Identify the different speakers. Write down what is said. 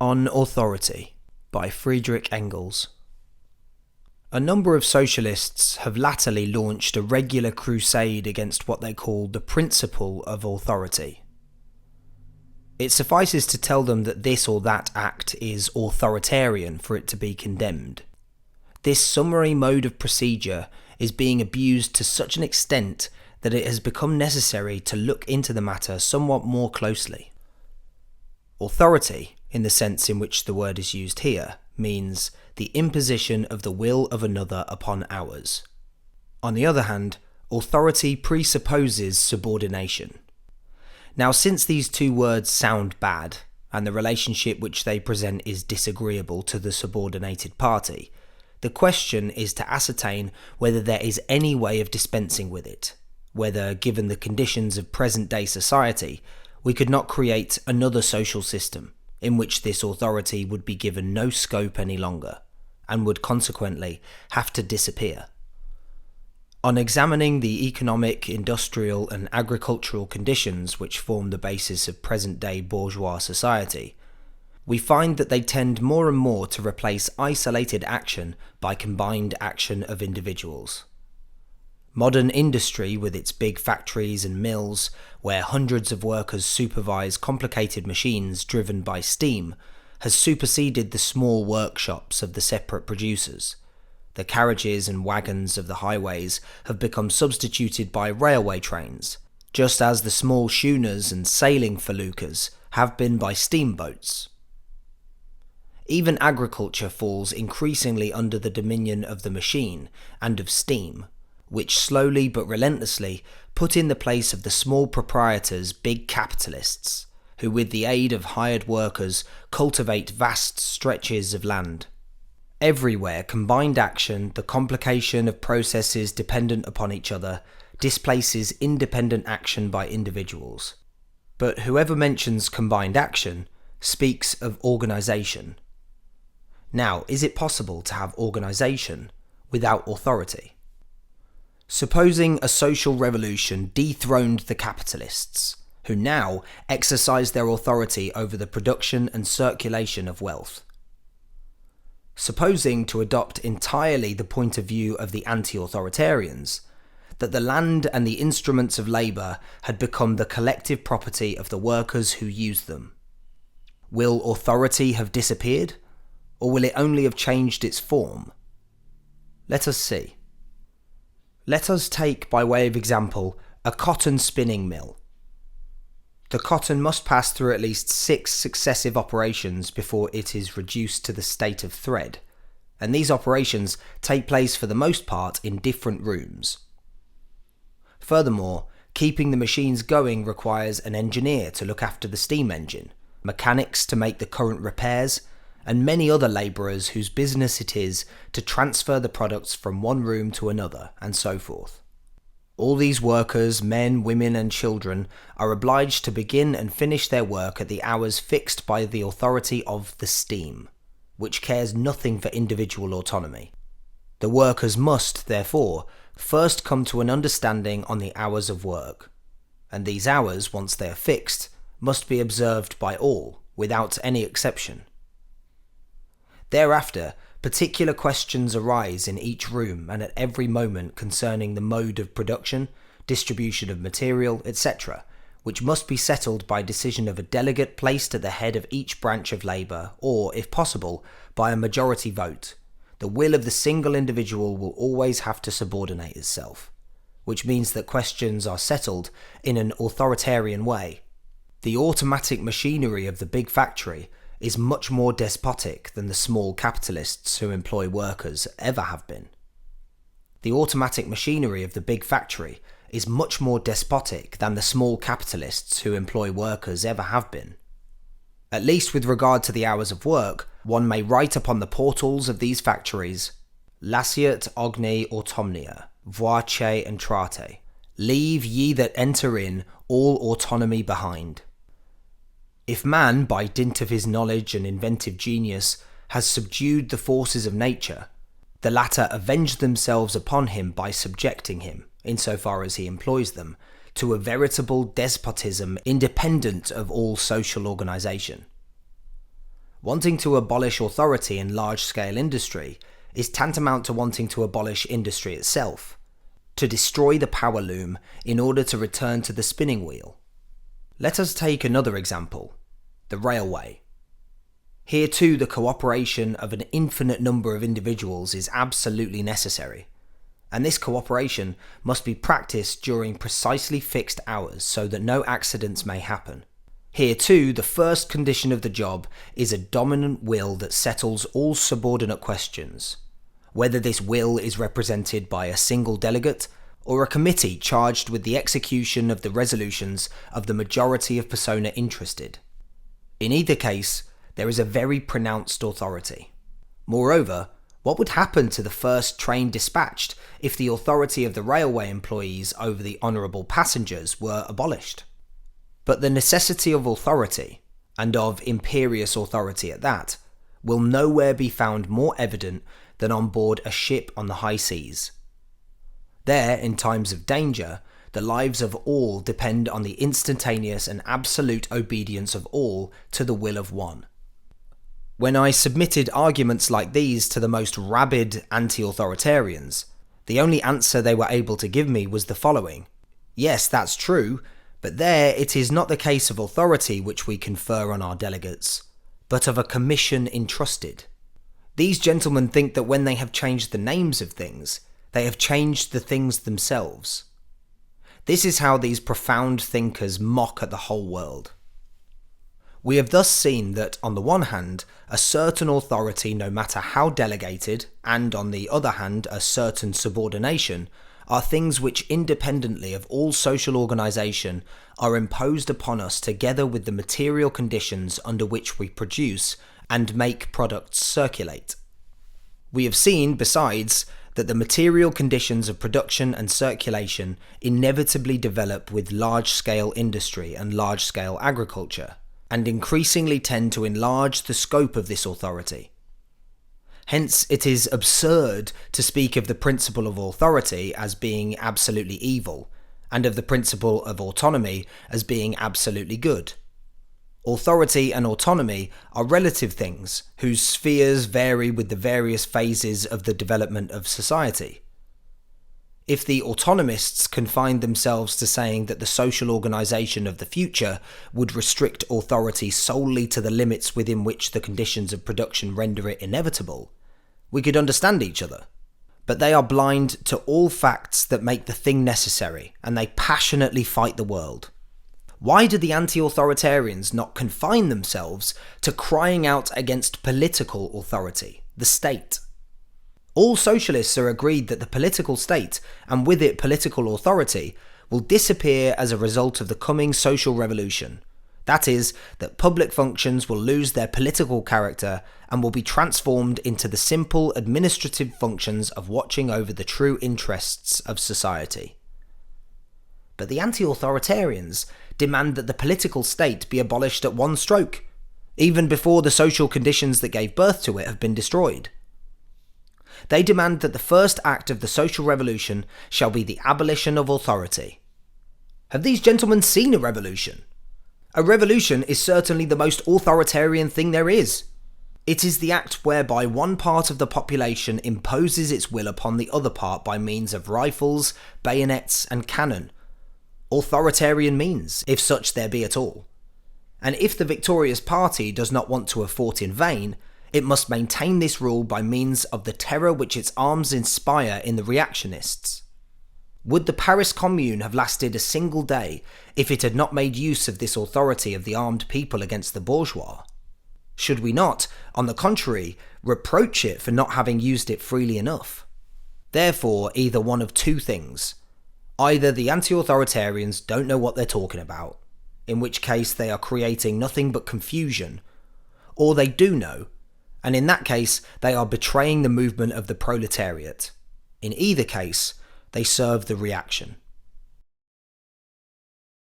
Speaker 1: On Authority by Friedrich Engels. A number of socialists have latterly launched a regular crusade against what they call the principle of authority. It suffices to tell them that this or that act is authoritarian for it to be condemned. This summary mode of procedure is being abused to such an extent that it has become necessary to look into the matter somewhat more closely. Authority, in the sense in which the word is used here, means the imposition of the will of another upon ours. On the other hand, authority presupposes subordination. Now, since these two words sound bad, and the relationship which they present is disagreeable to the subordinated party, the question is to ascertain whether there is any way of dispensing with it, whether, given the conditions of present-day society, we could not create another social system in which this authority would be given no scope any longer, and would consequently have to disappear. On examining the economic, industrial and agricultural conditions which form the basis of present-day bourgeois society, we find that they tend more and more to replace isolated action by combined action of individuals. Modern industry, with its big factories and mills, where hundreds of workers supervise complicated machines driven by steam, has superseded the small workshops of the separate producers. The carriages and wagons of the highways have become substituted by railway trains, just as the small schooners and sailing feluccas have been by steamboats. Even agriculture falls increasingly under the dominion of the machine and of steam, which slowly but relentlessly put in the place of the small proprietors big capitalists, who with the aid of hired workers cultivate vast stretches of land. Everywhere combined action, the complication of processes dependent upon each other, displaces independent action by individuals. But whoever mentions combined action speaks of organisation. Now, is it possible to have organisation without authority? Supposing a social revolution dethroned the capitalists, who now exercise their authority over the production and circulation of wealth. Supposing, to adopt entirely the point of view of the anti-authoritarians, that the land and the instruments of labour had become the collective property of the workers who use them. Will authority have disappeared, or will it only have changed its form? Let us see. Let us take, by way of example, a cotton spinning mill. The cotton must pass through at least 6 successive operations before it is reduced to the state of thread, and these operations take place for the most part in different rooms. Furthermore, keeping the machines going requires an engineer to look after the steam engine, mechanics to make the current repairs, and many other labourers whose business it is to transfer the products from one room to another, and so forth. All these workers, men, women and children, are obliged to begin and finish their work at the hours fixed by the authority of the steam, which cares nothing for individual autonomy. The workers must, therefore, first come to an understanding on the hours of work, and these hours, once they are fixed, must be observed by all, without any exception. Thereafter, particular questions arise in each room and at every moment concerning the mode of production, distribution of material, etc., which must be settled by decision of a delegate placed at the head of each branch of labour, or, if possible, by a majority vote. The will of the single individual will always have to subordinate itself, which means that questions are settled in an authoritarian way. The automatic machinery of the big factory is much more despotic than the small capitalists who employ workers ever have been. The automatic machinery of the big factory is much more despotic than the small capitalists who employ workers ever have been. At least with regard to the hours of work, one may write upon the portals of these factories, "Lasciat ogni automnia, voce entrate," leave ye that enter in all autonomy behind. If man, by dint of his knowledge and inventive genius, has subdued the forces of nature, the latter avenge themselves upon him by subjecting him, insofar as he employs them, to a veritable despotism independent of all social organisation. Wanting to abolish authority in large-scale industry is tantamount to wanting to abolish industry itself, to destroy the power loom in order to return to the spinning wheel. Let us take another example, the railway. Here too, the cooperation of an infinite number of individuals is absolutely necessary, and this cooperation must be practiced during precisely fixed hours so that no accidents may happen. Here too, the first condition of the job is a dominant will that settles all subordinate questions, whether this will is represented by a single delegate or a committee charged with the execution of the resolutions of the majority of persona interested. In either case, there is a very pronounced authority. Moreover, what would happen to the first train dispatched if the authority of the railway employees over the honourable passengers were abolished? But the necessity of authority, and of imperious authority at that, will nowhere be found more evident than on board a ship on the high seas. There, in times of danger, the lives of all depend on the instantaneous and absolute obedience of all to the will of one. When I submitted arguments like these to the most rabid anti-authoritarians, the only answer they were able to give me was the following: yes, that's true, but there it is not the case of authority which we confer on our delegates, but of a commission entrusted. These gentlemen think that when they have changed the names of things, they have changed the things themselves. This is how these profound thinkers mock at the whole world. We have thus seen that, on the one hand, a certain authority, no matter how delegated, and on the other hand, a certain subordination, are things which, independently of all social organisation, are imposed upon us together with the material conditions under which we produce and make products circulate. We have seen, besides, that the material conditions of production and circulation inevitably develop with large-scale industry and large-scale agriculture, and increasingly tend to enlarge the scope of this authority. Hence, it is absurd to speak of the principle of authority as being absolutely evil, and of the principle of autonomy as being absolutely good. Authority and autonomy are relative things whose spheres vary with the various phases of the development of society. If the autonomists confined themselves to saying that the social organisation of the future would restrict authority solely to the limits within which the conditions of production render it inevitable, we could understand each other. But they are blind to all facts that make the thing necessary, and they passionately fight the world. Why do the anti-authoritarians not confine themselves to crying out against political authority, the state? All socialists are agreed that the political state, and with it political authority, will disappear as a result of the coming social revolution. That is, that public functions will lose their political character and will be transformed into the simple administrative functions of watching over the true interests of society. But the anti-authoritarians demand that the political state be abolished at one stroke, even before the social conditions that gave birth to it have been destroyed. They demand that the first act of the social revolution shall be the abolition of authority. Have these gentlemen seen a revolution? A revolution is certainly the most authoritarian thing there is. It is the act whereby one part of the population imposes its will upon the other part by means of rifles, bayonets, and cannon. Authoritarian means, if such there be at all. And if the victorious party does not want to have fought in vain, it must maintain this rule by means of the terror which its arms inspire in the reactionists. Would the Paris Commune have lasted a single day if it had not made use of this authority of the armed people against the bourgeois? Should we not, on the contrary, reproach it for not having used it freely enough? Therefore, either one of two things. Either the anti-authoritarians don't know what they're talking about, in which case they are creating nothing but confusion, or they do know, and in that case they are betraying the movement of the proletariat. In either case, they serve the reaction.